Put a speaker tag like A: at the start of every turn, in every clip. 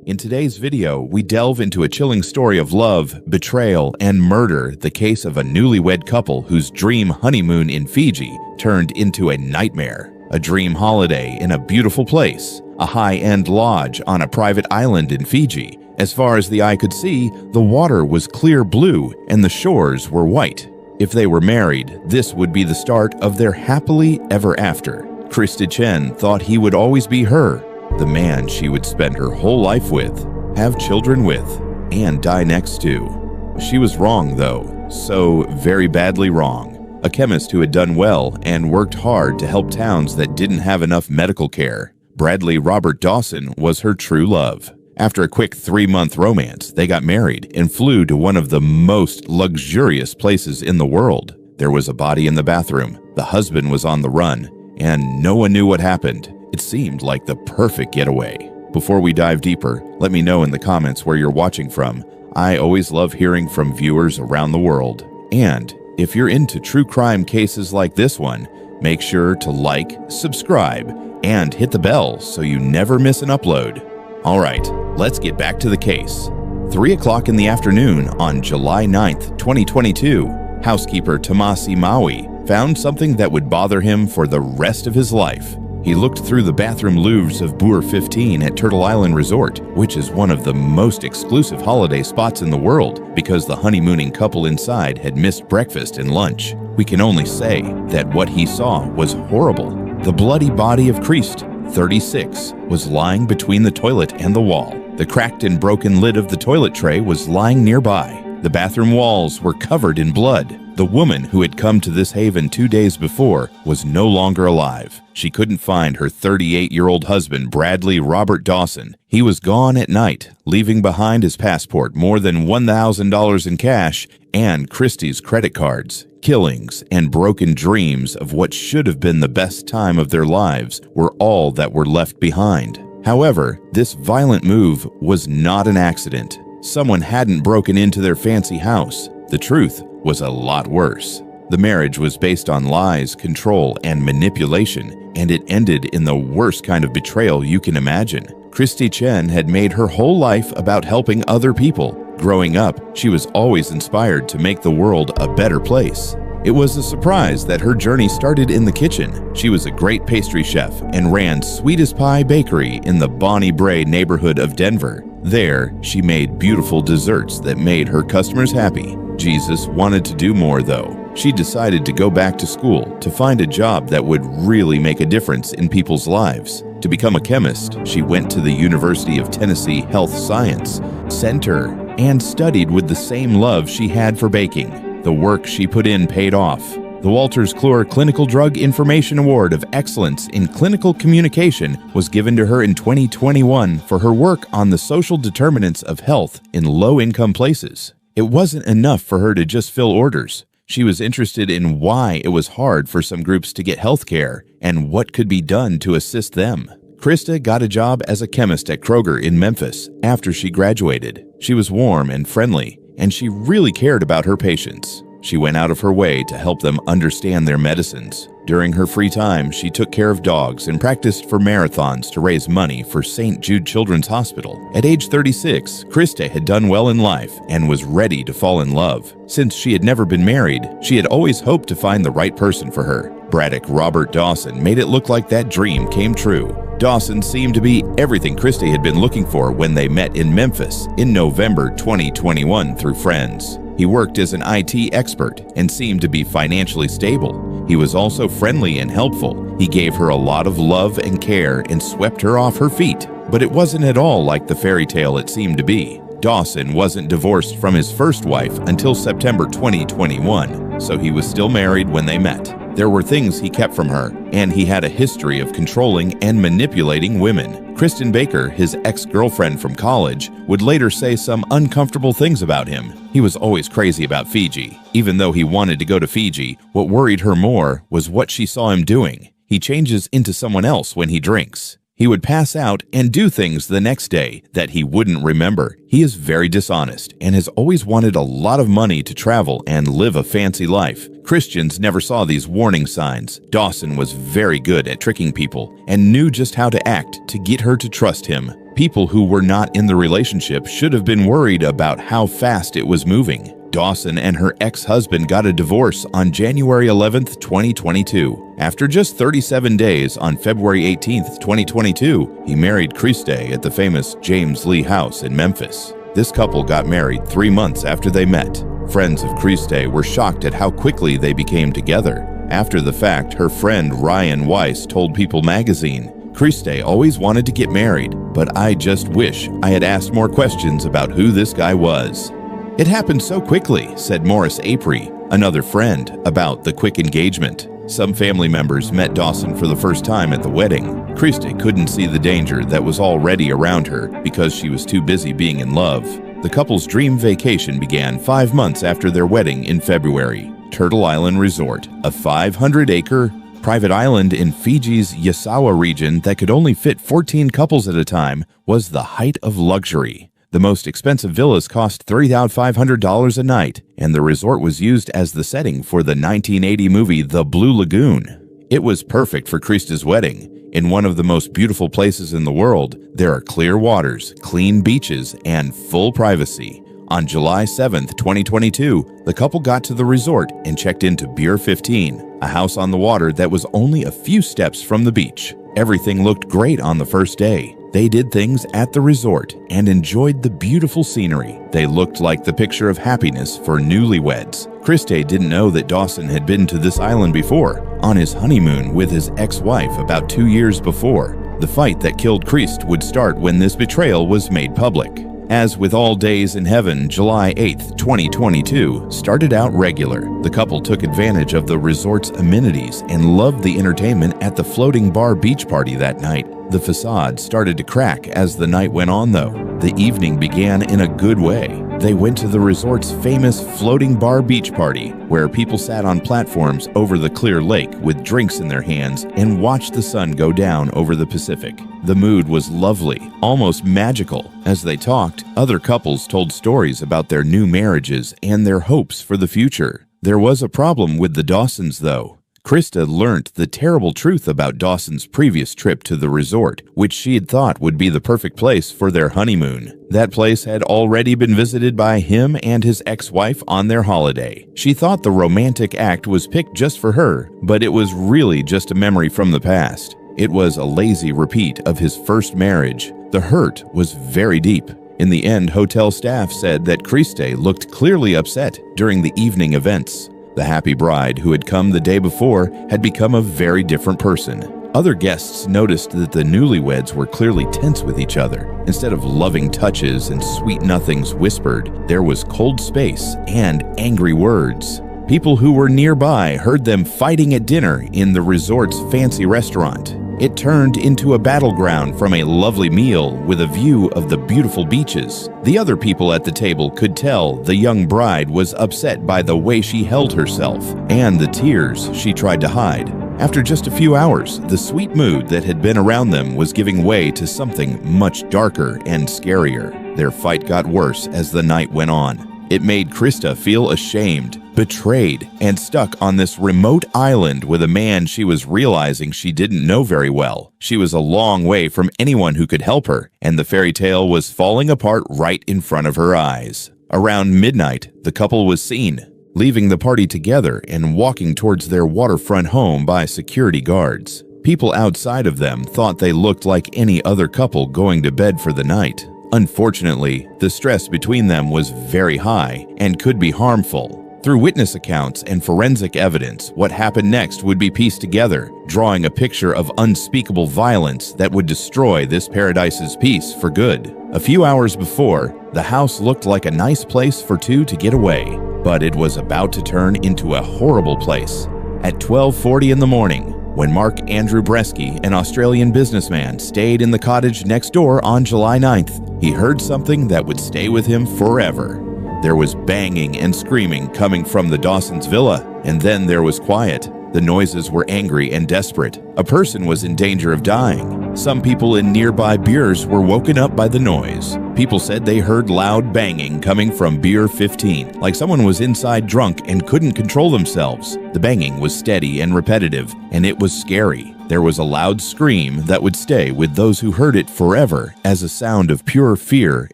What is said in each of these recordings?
A: In today's video, we delve into a chilling story of love, betrayal, and murder, the case of a newlywed couple whose dream honeymoon in Fiji turned into a nightmare. A dream holiday in a beautiful place, a high-end lodge on a private island in Fiji. As far as the eye could see, the water was clear blue and the shores were white. If they were married, this would be the start of their happily ever after. Krista Chen thought he would always be her, the man she would spend her whole life with, have children with, and die next to. She was wrong, though, so very badly wrong. A chemist who had done well and worked hard to help towns that didn't have enough medical care. Bradley Robert Dawson was her true love. After a quick 3-month romance, they got married and flew to one of the most luxurious places in the world. There was a body in the bathroom, the husband was on the run, and no one knew what happened. It seemed like the perfect getaway. Before we dive deeper, let me know in the comments where you're watching from. I always love hearing from viewers around the world. And if you're into true crime cases like this one, make sure to like, subscribe, and hit the bell so you never miss an upload. All right, let's get back to the case. 3 o'clock in the afternoon on July 9th, 2022, housekeeper Tomasi Maui found something that would bother him for the rest of his life. He looked through the bathroom louvres of Boer 15 at Turtle Island Resort, which is one of the most exclusive holiday spots in the world because the honeymooning couple inside had missed breakfast and lunch. We can only say that what he saw was horrible. The bloody body of Christ, 36, was lying between the toilet and the wall. The cracked and broken lid of the toilet tray was lying nearby. The bathroom walls were covered in blood. The woman who had come to this haven 2 days before was no longer alive. She couldn't find her 38-year-old husband, Bradley Robert Dawson. He was gone at night, leaving behind his passport, more than $1,000 in cash, and Christie's credit cards. Killings and broken dreams of what should have been the best time of their lives were all that were left behind. However, this violent move was not an accident. Someone hadn't broken into their fancy house. The truth was a lot worse. The marriage was based on lies, control, and manipulation, and it ended in the worst kind of betrayal you can imagine. Krista Chen had made her whole life about helping other people. Growing up, she was always inspired to make the world a better place. It was a surprise that her journey started in the kitchen. She was a great pastry chef and ran Sweet as Pie Bakery in the Bonnie Bray neighborhood of Denver. There, she made beautiful desserts that made her customers happy. Jesus wanted to do more, though. She decided to go back to school to find a job that would really make a difference in people's lives. To become a chemist, she went to the University of Tennessee Health Science Center and studied with the same love she had for baking. The work she put in paid off. The Walters Kluwer Clinical Drug Information Award of Excellence in Clinical Communication was given to her in 2021 for her work on the social determinants of health in low-income places. It wasn't enough for her to just fill orders. She was interested in why it was hard for some groups to get health care and what could be done to assist them. Krista got a job as a chemist at Kroger in Memphis after she graduated. She was warm and friendly, and she really cared about her patients. She went out of her way to help them understand their medicines. During her free time, she took care of dogs and practiced for marathons to raise money for St. Jude Children's Hospital. At age 36, Krista had done well in life and was ready to fall in love. Since she had never been married, she had always hoped to find the right person for her. Braddock Robert Dawson made it look like that dream came true. Dawson seemed to be everything Krista had been looking for when they met in Memphis in November 2021 through friends. He worked as an IT expert and seemed to be financially stable. He was also friendly and helpful. He gave her a lot of love and care and swept her off her feet. But it wasn't at all like the fairy tale it seemed to be. Dawson wasn't divorced from his first wife until September 2021, so he was still married when they met. There were things he kept from her, and he had a history of controlling and manipulating women. Kristen Baker, his ex-girlfriend from college, would later say some uncomfortable things about him. He was always crazy about Fiji. Even though he wanted to go to Fiji, what worried her more was what she saw him doing. He changes into someone else when he drinks. He would pass out and do things the next day that he wouldn't remember. He is very dishonest and has always wanted a lot of money to travel and live a fancy life. Christians never saw these warning signs. Dawson was very good at tricking people and knew just how to act to get her to trust him. People who were not in the relationship should have been worried about how fast it was moving. Dawson and her ex-husband got a divorce on January 11th, 2022. After just 37 days, on February 18th, 2022, he married Christe at the famous James Lee House in Memphis. This couple got married 3 months after they met. Friends of Christe were shocked at how quickly they became together. After the fact, her friend Ryan Weiss told People magazine, "Christe always wanted to get married, but I just wish I had asked more questions about who this guy was." "It happened so quickly," said Morris Apri, another friend, about the quick engagement. Some family members met Dawson for the first time at the wedding. Christe couldn't see the danger that was already around her because she was too busy being in love. The couple's dream vacation began 5 months after their wedding in February. Turtle Island Resort, a 500-acre private island in Fiji's Yasawa region that could only fit 14 couples at a time, was the height of luxury. The most expensive villas cost $3,500 a night, and the resort was used as the setting for the 1980 movie The Blue Lagoon. It was perfect for Christe's wedding. In one of the most beautiful places in the world, there are clear waters, clean beaches, and full privacy. On July 7th, 2022, the couple got to the resort and checked into Pier 15, a house on the water that was only a few steps from the beach. Everything looked great on the first day. They did things at the resort and enjoyed the beautiful scenery. They looked like the picture of happiness for newlyweds. Christe didn't know that Dawson had been to this island before, on his honeymoon with his ex-wife about 2 years before. The fight that killed Christe would start when this betrayal was made public. As with all days in heaven, July 8th, 2022 started out regular. The couple took advantage of the resort's amenities and loved the entertainment at the floating bar beach party that night. The facade started to crack as the night went on, though. The evening began in a good way. They went to the resort's famous floating bar beach party, where people sat on platforms over the clear lake with drinks in their hands and watched the sun go down over the Pacific. The mood was lovely, almost magical. As they talked, other couples told stories about their new marriages and their hopes for the future. There was a problem with the Dawsons, though. Christe learnt the terrible truth about Dawson's previous trip to the resort, which she had thought would be the perfect place for their honeymoon. That place had already been visited by him and his ex-wife on their holiday. She thought the romantic act was picked just for her, but it was really just a memory from the past. It was a lazy repeat of his first marriage. The hurt was very deep. In the end, hotel staff said that Christe looked clearly upset during the evening events. The happy bride, who had come the day before, had become a very different person. Other guests noticed that the newlyweds were clearly tense with each other. Instead of loving touches and sweet nothings whispered, there was cold space and angry words. People who were nearby heard them fighting at dinner in the resort's fancy restaurant. It turned into a battleground from a lovely meal with a view of the beautiful beaches. The other people at the table could tell the young bride was upset by the way she held herself and the tears she tried to hide. After just a few hours, the sweet mood that had been around them was giving way to something much darker and scarier. Their fight got worse as the night went on. It made Christe feel ashamed, betrayed, and stuck on this remote island with a man she was realizing she didn't know very well. She was a long way from anyone who could help her, and the fairy tale was falling apart right in front of her eyes. Around midnight, the couple was seen, leaving the party together and walking towards their waterfront home by security guards. People outside of them thought they looked like any other couple going to bed for the night. Unfortunately, the stress between them was very high and could be harmful. Through witness accounts and forensic evidence, what happened next would be pieced together, drawing a picture of unspeakable violence that would destroy this paradise's peace for good. A few hours before, the house looked like a nice place for two to get away, but it was about to turn into a horrible place. At 12:40 in the morning, when Mark Andrew Bresky, an Australian businessman, stayed in the cottage next door on July 9th, he heard something that would stay with him forever. There was banging and screaming coming from the Dawsons' villa, and then there was quiet. The noises were angry and desperate. A person was in danger of dying. Some people in nearby Piers were woken up by the noise. People said they heard loud banging coming from Pier 15, like someone was inside drunk and couldn't control themselves. The banging was steady and repetitive, and it was scary. There was a loud scream that would stay with those who heard it forever as a sound of pure fear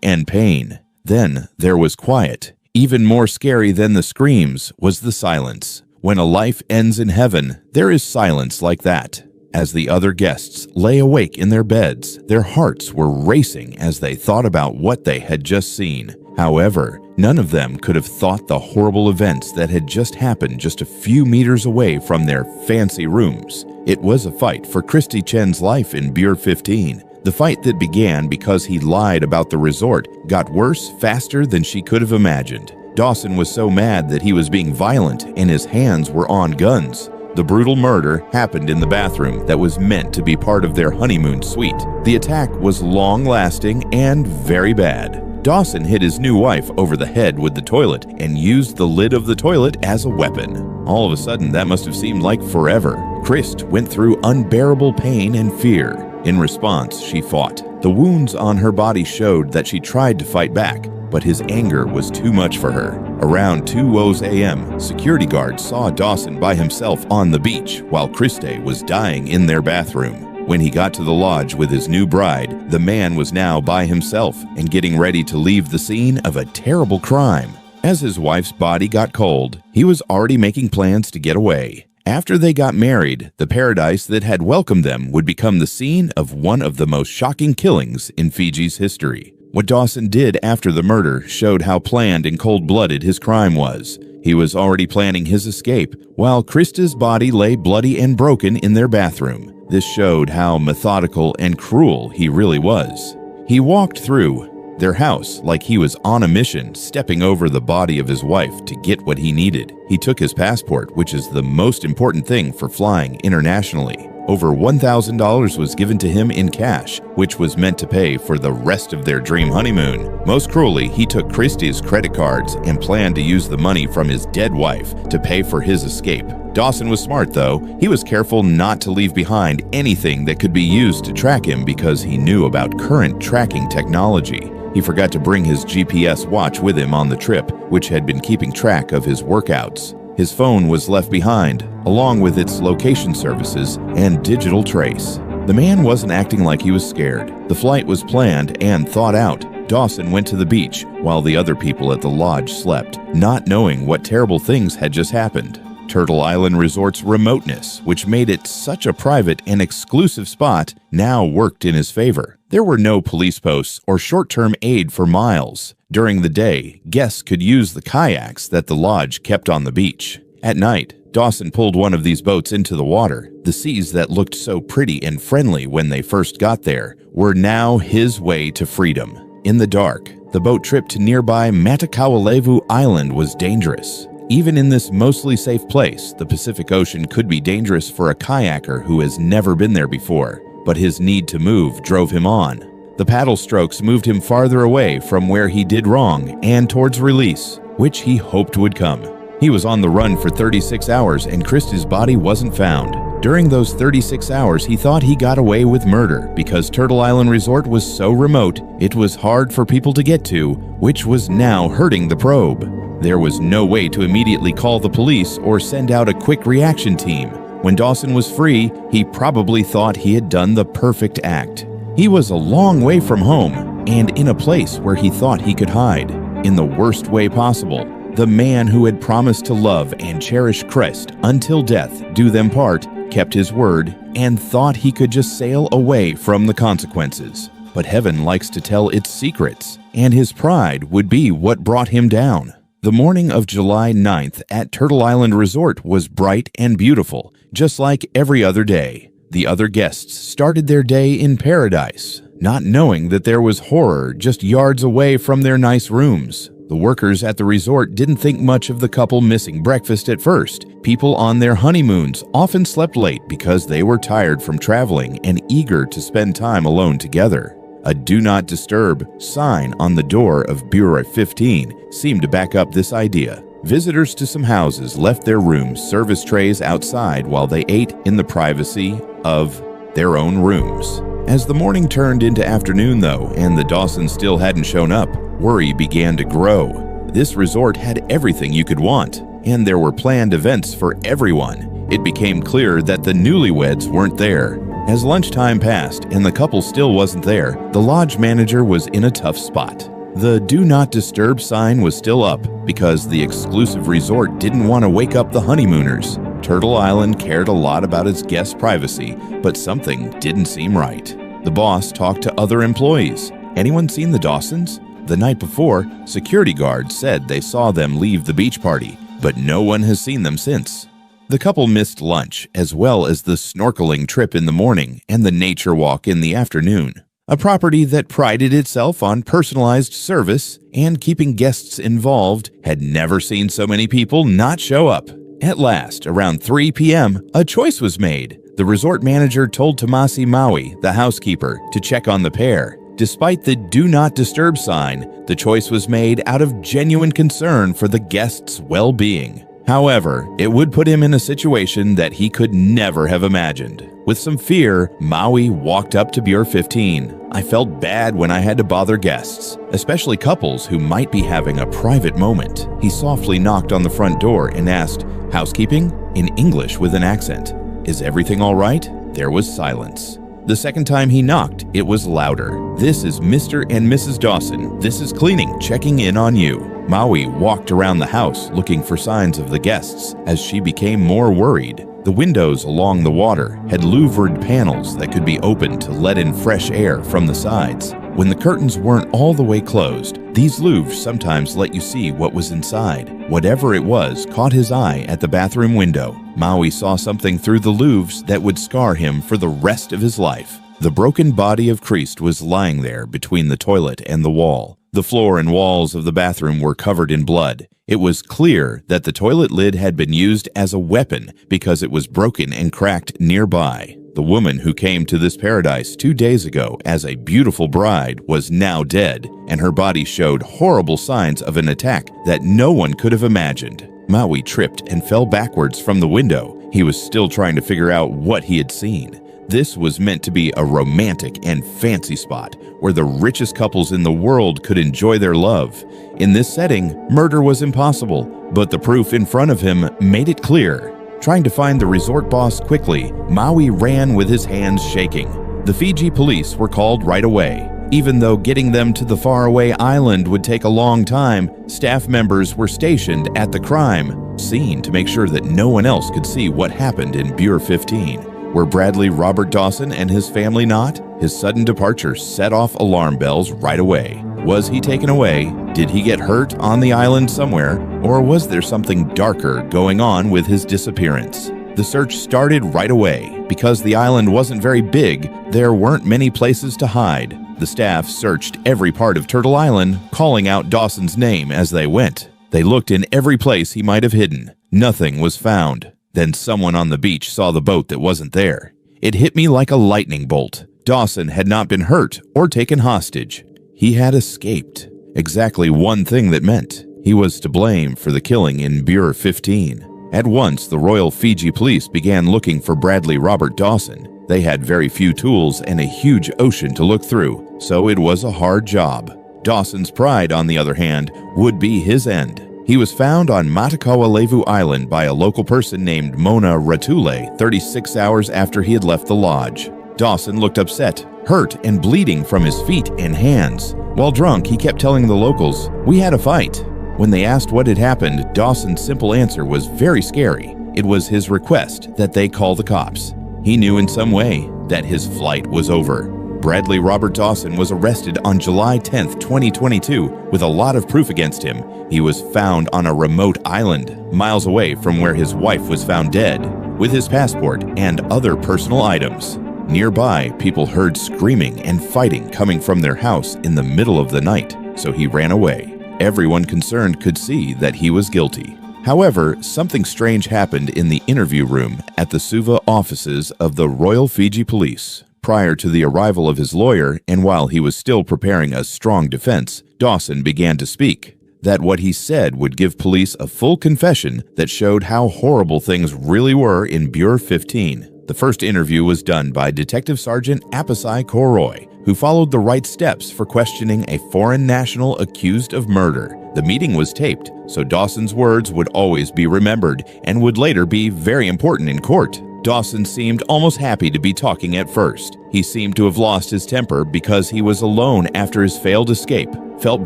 A: and pain. Then there was quiet. Even more scary than the screams was the silence. When a life ends in heaven, there is silence like that. As the other guests lay awake in their beds, their hearts were racing as they thought about what they had just seen. However, none of them could have thought the horrible events that had just happened just a few meters away from their fancy rooms. It was a fight for Christy Chen's life in Bureau 15. The fight that began because he lied about the resort got worse faster than she could have imagined. Dawson was so mad that he was being violent and his hands were on guns. The brutal murder happened in the bathroom that was meant to be part of their honeymoon suite. The attack was long-lasting and very bad. Dawson hit his new wife over the head with the toilet and used the lid of the toilet as a weapon. All of a sudden, that must have seemed like forever. Christ went through unbearable pain and fear. In response, she fought. The wounds on her body showed that she tried to fight back, but his anger was too much for her. Around 2:00 a.m., security guards saw Dawson by himself on the beach while Christy was dying in their bathroom. When he got to the lodge with his new bride, the man was now by himself and getting ready to leave the scene of a terrible crime. As his wife's body got cold, he was already making plans to get away. After they got married, the paradise that had welcomed them would become the scene of one of the most shocking killings in Fiji's history. What Dawson did after the murder showed how planned and cold-blooded his crime was. He was already planning his escape, while Krista's body lay bloody and broken in their bathroom. This showed how methodical and cruel he really was. He walked through their house like he was on a mission, stepping over the body of his wife to get what he needed. He took his passport, which is the most important thing for flying internationally. Over $1,000 was given to him in cash, which was meant to pay for the rest of their dream honeymoon. Most cruelly, he took Christy's credit cards and planned to use the money from his dead wife to pay for his escape. Dawson was smart, though. He was careful not to leave behind anything that could be used to track him because he knew about current tracking technology. He forgot to bring his GPS watch with him on the trip, which had been keeping track of his workouts. His phone was left behind, along with its location services and digital trace. The man wasn't acting like he was scared. The flight was planned and thought out. Dawson went to the beach while the other people at the lodge slept, not knowing what terrible things had just happened. Turtle Island Resort's remoteness, which made it such a private and exclusive spot, now worked in his favor. There were no police posts or short-term aid for miles. During the day, guests could use the kayaks that the lodge kept on the beach. At night, Dawson pulled one of these boats into the water. The seas that looked so pretty and friendly when they first got there were now his way to freedom. In the dark, the boat trip to nearby Matakawalevu Island was dangerous. Even in this mostly safe place, the Pacific Ocean could be dangerous for a kayaker who has never been there before, but his need to move drove him on. The paddle strokes moved him farther away from where he did wrong and towards release, which he hoped would come. He was on the run for 36 hours and Christy's body wasn't found. During those 36 hours, he thought he got away with murder because Turtle Island Resort was so remote, it was hard for people to get to, which was now hurting the probe. There was no way to immediately call the police or send out a quick reaction team. When Dawson was free, he probably thought he had done the perfect act. He was a long way from home and in a place where he thought he could hide. In the worst way possible, the man who had promised to love and cherish Crest until death do them part kept his word and thought he could just sail away from the consequences. But heaven likes to tell its secrets, and his pride would be what brought him down. The morning of July 9th at Turtle Island Resort was bright and beautiful, just like every other day. The other guests started their day in paradise, not knowing that there was horror just yards away from their nice rooms. The workers at the resort didn't think much of the couple missing breakfast at first. People on their honeymoons often slept late because they were tired from traveling and eager to spend time alone together. A Do Not Disturb sign on the door of Bureau 15 seemed to back up this idea. Visitors to some houses left their rooms service trays outside while they ate in the privacy of their own rooms. As the morning turned into afternoon, though, and the Dawsons still hadn't shown up, worry began to grow. This resort had everything you could want, and there were planned events for everyone. It became clear that the newlyweds weren't there. As lunchtime passed and the couple still wasn't there, the lodge manager was in a tough spot. The Do Not Disturb sign was still up because the exclusive resort didn't want to wake up the honeymooners. Turtle Island cared a lot about its guests' privacy, but something didn't seem right. The boss talked to other employees. Anyone seen the Dawsons? The night before, security guards said they saw them leave the beach party, but no one has seen them since. The couple missed lunch, as well as the snorkeling trip in the morning and the nature walk in the afternoon. A property that prided itself on personalized service and keeping guests involved had never seen so many people not show up. At last, around 3 p.m., a choice was made. The resort manager told Tomasi Maui, the housekeeper, to check on the pair. Despite the Do Not Disturb sign, the choice was made out of genuine concern for the guests' well-being. However, it would put him in a situation that he could never have imagined. With some fear, Maui walked up to Bureau 15. I felt bad when I had to bother guests, especially couples who might be having a private moment. He softly knocked on the front door and asked, "Housekeeping?" in English with an accent. "Is everything all right?" There was silence. The second time he knocked, it was louder. "This is Mr. and Mrs. Dawson. This is cleaning, checking in on you." Maui walked around the house looking for signs of the guests as she became more worried. The windows along the water had louvered panels that could be opened to let in fresh air from the sides. When the curtains weren't all the way closed, these louvres sometimes let you see what was inside. Whatever it was caught his eye at the bathroom window. Maui saw something through the louvres that would scar him for the rest of his life. The broken body of Christ was lying there between the toilet and the wall. The floor and walls of the bathroom were covered in blood. It was clear that the toilet lid had been used as a weapon because it was broken and cracked nearby. The woman who came to this paradise 2 days ago as a beautiful bride was now dead, and her body showed horrible signs of an attack that no one could have imagined. Maui tripped and fell backwards from the window. He was still trying to figure out what he had seen. This was meant to be a romantic and fancy spot where the richest couples in the world could enjoy their love. In this setting, murder was impossible, but the proof in front of him made it clear. Trying to find the resort boss quickly, Maui ran with his hands shaking. The Fiji police were called right away. Even though getting them to the faraway island would take a long time, staff members were stationed at the crime scene to make sure that no one else could see what happened in Bureau 15. Were Bradley Robert Dawson and his family not? His sudden departure set off alarm bells right away. Was he taken away? Did he get hurt on the island somewhere? Or was there something darker going on with his disappearance? The search started right away. Because the island wasn't very big, there weren't many places to hide. The staff searched every part of Turtle Island, calling out Dawson's name as they went. They looked in every place he might have hidden. Nothing was found. Then someone on the beach saw the boat that wasn't there. It hit me like a lightning bolt. Dawson had not been hurt or taken hostage. He had escaped. Exactly one thing that meant. He was to blame for the killing in Bureau 15. At once, the Royal Fiji Police began looking for Bradley Robert Dawson. They had very few tools and a huge ocean to look through, so it was a hard job. Dawson's pride, on the other hand, would be his end. He was found on Matakawalevu Island by a local person named Mona Ratule 36 hours after he had left the lodge. Dawson looked upset, hurt, and bleeding from his feet and hands. While drunk, he kept telling the locals, "We had a fight." When they asked what had happened, Dawson's simple answer was very scary. It was his request that they call the cops. He knew in some way that his flight was over. Bradley Robert Dawson was arrested on July 10, 2022, with a lot of proof against him. He was found on a remote island, miles away from where his wife was found dead, with his passport and other personal items. Nearby, people heard screaming and fighting coming from their house in the middle of the night, so he ran away. Everyone concerned could see that he was guilty. However, something strange happened in the interview room at the Suva offices of the Royal Fiji Police. Prior to the arrival of his lawyer, and while he was still preparing a strong defense, Dawson began to speak. That what he said would give police a full confession that showed how horrible things really were in Bureau 15. The first interview was done by Detective Sergeant Apasai Koroi, who followed the right steps for questioning a foreign national accused of murder. The meeting was taped, so Dawson's words would always be remembered and would later be very important in court. Dawson seemed almost happy to be talking at first. He seemed to have lost his temper because he was alone after his failed escape, felt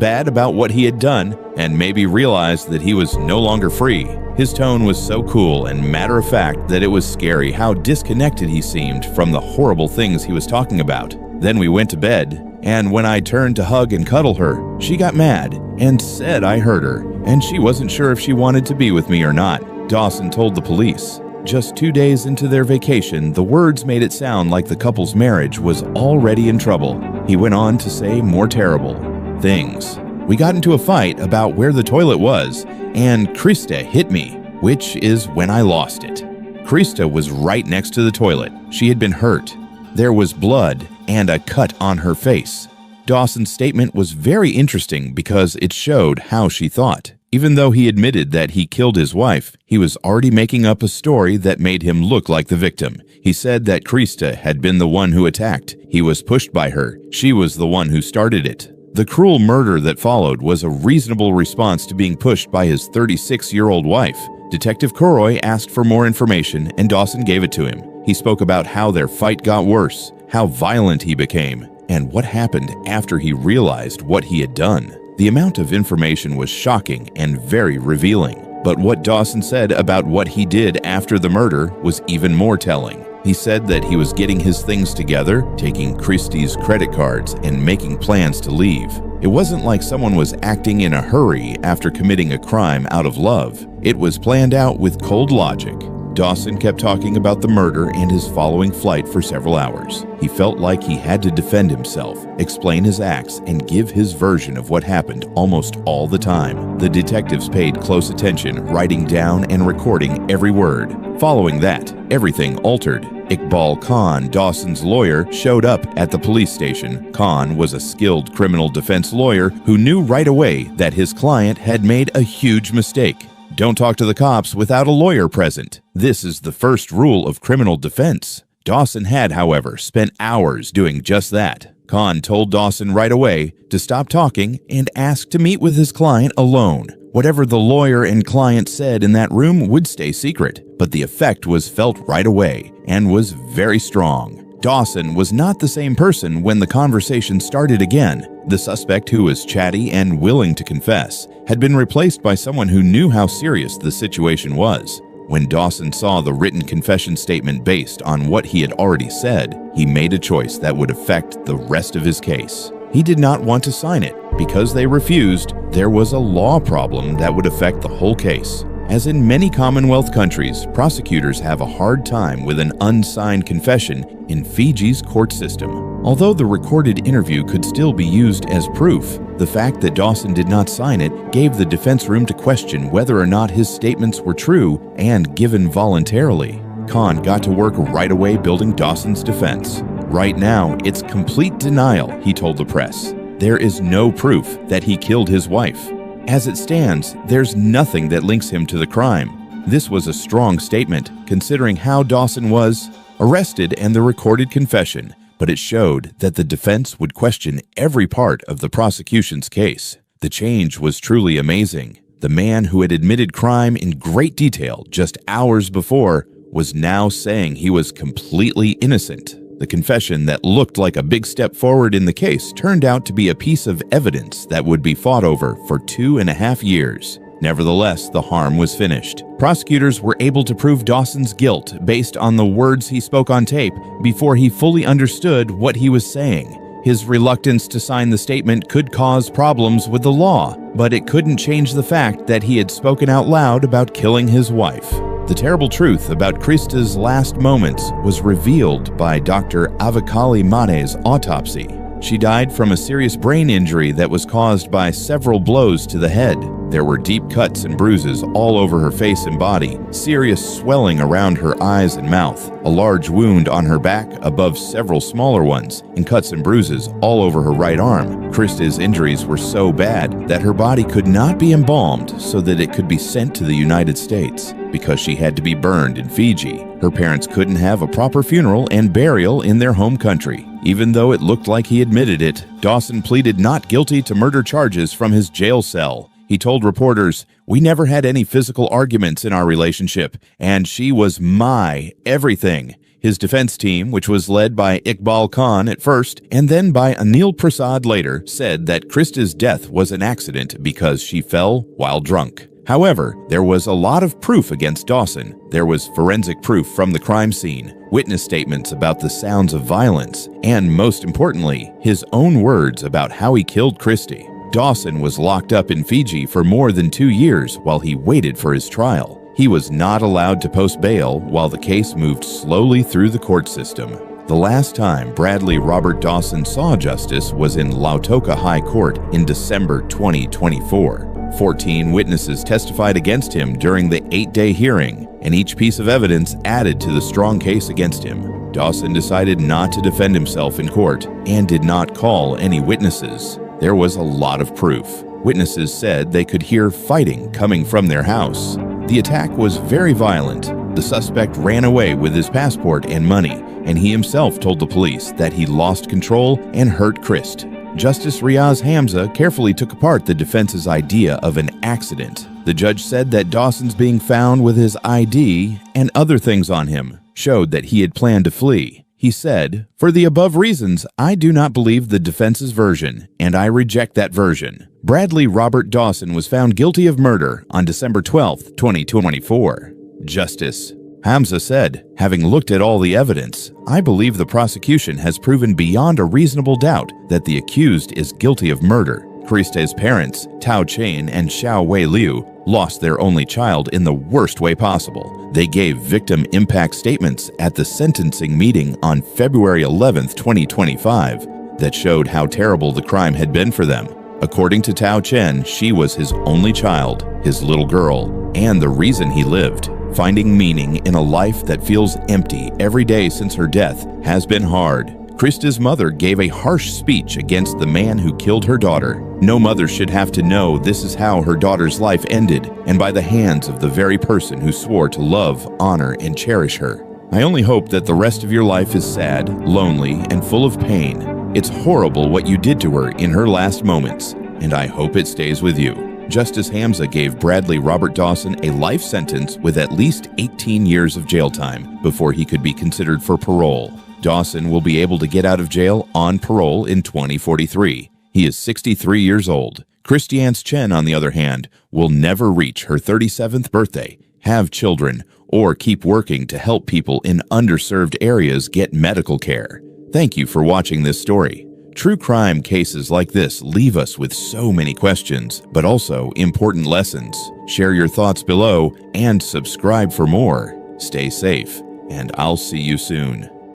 A: bad about what he had done, and maybe realized that he was no longer free. His tone was so cool and matter-of-fact that it was scary how disconnected he seemed from the horrible things he was talking about. Then we went to bed, and when I turned to hug and cuddle her, she got mad and said I hurt her, and she wasn't sure if she wanted to be with me or not, Dawson told the police. Just 2 days into their vacation, the words made it sound like the couple's marriage was already in trouble. He went on to say more terrible things. We got into a fight about where the toilet was, and Krista hit me, which is when I lost it. Krista was right next to the toilet. She had been hurt. There was blood and a cut on her face. Dawson's statement was very interesting because it showed how she thought. Even though he admitted that he killed his wife, he was already making up a story that made him look like the victim. He said that Krista had been the one who attacked. He was pushed by her. She was the one who started it. The cruel murder that followed was a reasonable response to being pushed by his 36-year-old wife. Detective Koroy asked for more information, and Dawson gave it to him. He spoke about how their fight got worse, how violent he became, and what happened after he realized what he had done. The amount of information was shocking and very revealing, but what Dawson said about what he did after the murder was even more telling. He said that he was getting his things together, taking Christie's credit cards, and making plans to leave. It wasn't like someone was acting in a hurry after committing a crime out of love. It was planned out with cold logic. Dawson kept talking about the murder and his following flight for several hours. He felt like he had to defend himself, explain his acts, and give his version of what happened almost all the time. The detectives paid close attention, writing down and recording every word. Following that, everything altered. Iqbal Khan, Dawson's lawyer, showed up at the police station. Khan was a skilled criminal defense lawyer who knew right away that his client had made a huge mistake. Don't talk to the cops without a lawyer present. This is the first rule of criminal defense. Dawson had, however, spent hours doing just that. Khan told Dawson right away to stop talking and ask to meet with his client alone. Whatever the lawyer and client said in that room would stay secret, but the effect was felt right away and was very strong. Dawson was not the same person when the conversation started again. The suspect, who was chatty and willing to confess, had been replaced by someone who knew how serious the situation was. When Dawson saw the written confession statement based on what he had already said, he made a choice that would affect the rest of his case. He did not want to sign it. Because they refused, there was a law problem that would affect the whole case. As in many Commonwealth countries, prosecutors have a hard time with an unsigned confession in Fiji's court system. Although the recorded interview could still be used as proof, the fact that Dawson did not sign it gave the defense room to question whether or not his statements were true and given voluntarily. Khan got to work right away building Dawson's defense. Right now, it's complete denial, he told the press. There is no proof that he killed his wife. As it stands, there's nothing that links him to the crime. This was a strong statement, considering how Dawson was arrested and the recorded confession, but it showed that the defense would question every part of the prosecution's case. The change was truly amazing. The man who had admitted crime in great detail just hours before was now saying he was completely innocent. The confession that looked like a big step forward in the case turned out to be a piece of evidence that would be fought over for 2.5 years. Nevertheless, the harm was finished. Prosecutors were able to prove Dawson's guilt based on the words he spoke on tape before he fully understood what he was saying. His reluctance to sign the statement could cause problems with the law, but it couldn't change the fact that he had spoken out loud about killing his wife. The terrible truth about Krista's last moments was revealed by Dr. Avakali Made's autopsy. She died from a serious brain injury that was caused by several blows to the head. There were deep cuts and bruises all over her face and body, serious swelling around her eyes and mouth, a large wound on her back above several smaller ones, and cuts and bruises all over her right arm. Krista's injuries were so bad that her body could not be embalmed so that it could be sent to the United States. because she had to be burned in Fiji. Her parents couldn't have a proper funeral and burial in their home country. Even though it looked like he admitted it, Dawson pleaded not guilty to murder charges from his jail cell. He told reporters, "We never had any physical arguments in our relationship, and she was my everything." His defense team, which was led by Iqbal Khan at first and then by Anil Prasad later, said that Krista's death was an accident because she fell while drunk. However, there was a lot of proof against Dawson. There was forensic proof from the crime scene, witness statements about the sounds of violence, and most importantly, his own words about how he killed Christie. Dawson was locked up in Fiji for more than 2 years while he waited for his trial. He was not allowed to post bail while the case moved slowly through the court system. The last time Bradley Robert Dawson saw justice was in Lautoka High Court in December 2024. 14 witnesses testified against him during the 8-day hearing, and each piece of evidence added to the strong case against him. Dawson decided not to defend himself in court and did not call any witnesses. There was a lot of proof. Witnesses said they could hear fighting coming from their house. The attack was very violent. The suspect ran away with his passport and money, and he himself told the police that he lost control and hurt Christ. Justice Riaz Hamza carefully took apart the defense's idea of an accident. The judge said that Dawson's being found with his ID and other things on him showed that he had planned to flee. He said, "For the above reasons, I do not believe the defense's version, and I reject that version." Bradley Robert Dawson was found guilty of murder on December 12, 2024. Justice Hamza said, "Having looked at all the evidence, I believe the prosecution has proven beyond a reasonable doubt that the accused is guilty of murder. Christe's parents, Tao Chen and Xiao Wei Liu, lost their only child in the worst way possible. They gave victim impact statements at the sentencing meeting on February 11, 2025, that showed how terrible the crime had been for them. According to Tao Chen, she was his only child, his little girl, and the reason he lived. Finding meaning in a life that feels empty every day since her death has been hard. Krista's mother gave a harsh speech against the man who killed her daughter. No mother should have to know this is how her daughter's life ended, and by the hands of the very person who swore to love, honor, and cherish her. I only hope that the rest of your life is sad, lonely, and full of pain. It's horrible what you did to her in her last moments, and I hope it stays with you." Justice Hamza gave Bradley Robert Dawson a life sentence with at least 18 years of jail time before he could be considered for parole. Dawson will be able to get out of jail on parole in 2043. He is 63 years old. Christiance Chen, on the other hand, will never reach her 37th birthday, have children, or keep working to help people in underserved areas get medical care. Thank you for watching this story. True crime cases like this leave us with so many questions, but also important lessons. Share your thoughts below and subscribe for more. Stay safe, and I'll see you soon.